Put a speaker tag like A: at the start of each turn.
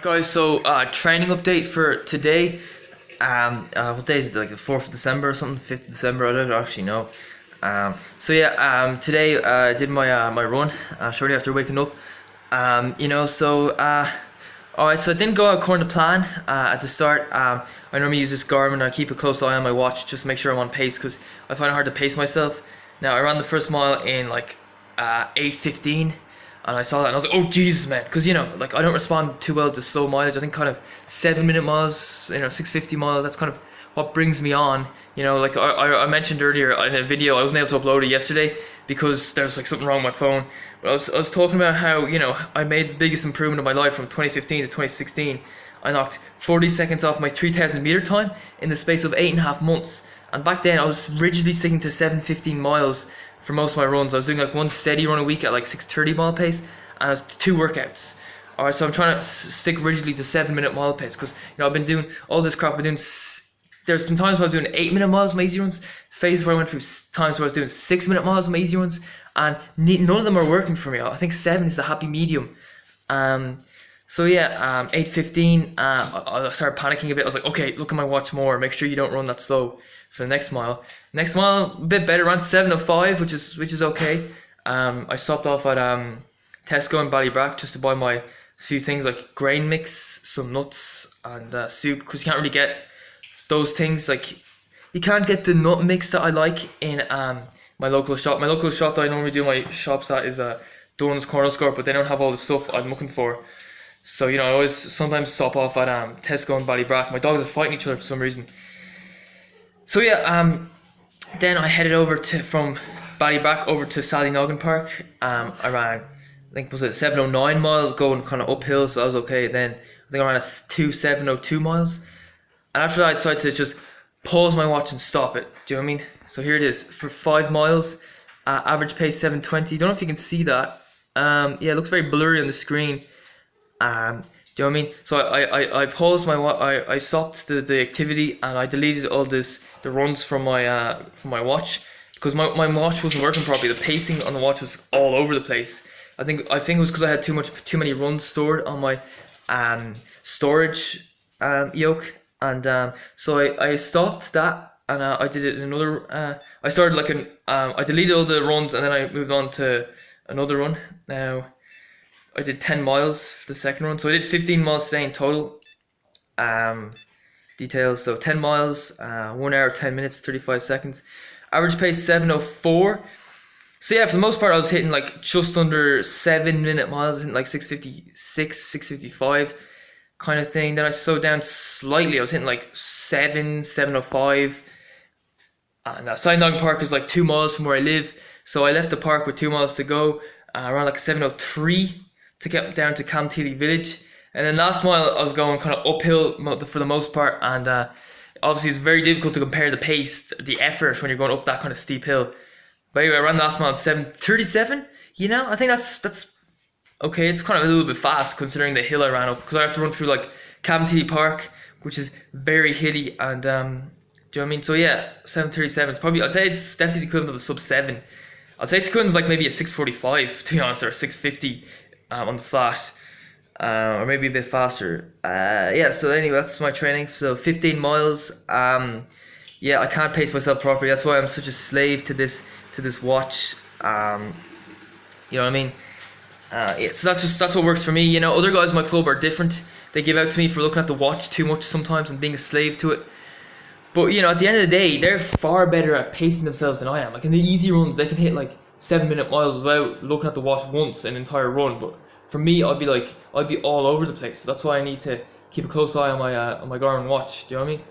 A: Guys, so training update for today. What day is it? Like the 4th of December or something? 5th of December? I don't actually know. Today I did my run shortly after waking up. Alright, so I didn't go according to plan at the start. I normally use this Garmin. I keep a close eye on my watch just to make sure I'm on pace because I find it hard to pace myself. Now I ran the first mile in like 8:15. And I saw that and I was like, oh Jesus, man, because I don't respond too well to slow mileage. I think kind of 7-minute miles, 650 miles, that's kind of what brings me on. I mentioned earlier in a video, I wasn't able to upload it yesterday because there's like something wrong with my phone. But I was talking about how, I made the biggest improvement of my life from 2015 to 2016. I knocked 40 seconds off my 3,000 meter time in the space of 8.5 months. And back then I was rigidly sticking to 715 miles for most of my runs. I was doing like one steady run a week at like 630 mile pace, and it was 2 workouts. Alright, so I'm trying to stick rigidly to 7-minute mile pace because I've been doing all this crap. There's been times where I was doing 8-minute miles on my easy runs, phases where I went through times where I was doing 6-minute miles on my easy runs, and none of them are working for me. I think 7 is the happy medium. 8:15, I started panicking a bit. I was like, okay, look at my watch more, make sure you don't run that slow for the next mile. Next mile, a bit better, around 7:05, which is okay. I stopped off at Tesco in Ballybrack just to buy my few things like grain mix, some nuts, and soup, because you can't really get those things. Like, you can't get the nut mix that I like in my local shop. My local shop that I normally do my shops at is Dunn's Corner Store, but they don't have all the stuff I'm looking for. So, I always sometimes stop off at Tesco and Ballybrack. My dogs are fighting each other for some reason. So then I headed over from Ballybrack over to Sallynoggin Park. I ran, I think, was it 7:09 mile, going kind of uphill, so that was okay. Then I think I ran a 7:02 miles. And after that I decided to just pause my watch and stop it. Do you know what I mean? So here it is, for 5 miles, average pace 7:20. Don't know if you can see that. It looks very blurry on the screen. Do you know what I mean? So I paused I stopped the activity, and I deleted all the runs from my watch because my watch wasn't working properly. The pacing on the watch was all over the place. I think it was because I had too many runs stored on my storage yoke, and so I stopped that, and I did it in another. I started I deleted all the runs, and then I moved on to another run. Now I did 10 miles for the second run, so I did 15 miles today in total. Details, so 10 miles, 1 hour, 10 minutes, 35 seconds. Average pace 7:04. So yeah, for the most part I was hitting like just under 7-minute miles, hitting like 6:56, 6:55 kind of thing. Then I slowed down slightly, I was hitting like 7:05. And Sallynoggin Park is like 2 miles from where I live, so I left the park with 2 miles to go, around like 7:03 to get down to Camteely Village. And then last mile I was going kind of uphill for the most part, and obviously it's very difficult to compare the pace, the effort, when you're going up that kind of steep hill. But anyway, I ran last mile at 7:37. I think that's okay. It's kind of a little bit fast considering the hill I ran up, because I have to run through like Camteely Park, which is very hilly, and do you know what I mean? So yeah, 7:37. I'd say it's definitely the equivalent of a sub 7. I'd say it's equivalent of like maybe a 6:45 to be honest, or a 6:50 on the flat, or maybe a bit faster. So anyway, that's my training. So 15 miles. I can't pace myself properly. That's why I'm such a slave to this watch. You know what I mean? So that's what works for me. Other guys in my club are different. They give out to me for looking at the watch too much sometimes and being a slave to it. But at the end of the day, they're far better at pacing themselves than I am. Like in the easy runs, they can hit like 7-minute miles without looking at the watch once an entire run. But for me, I'd be all over the place. So that's why I need to keep a close eye on my Garmin watch. Do you know what I mean?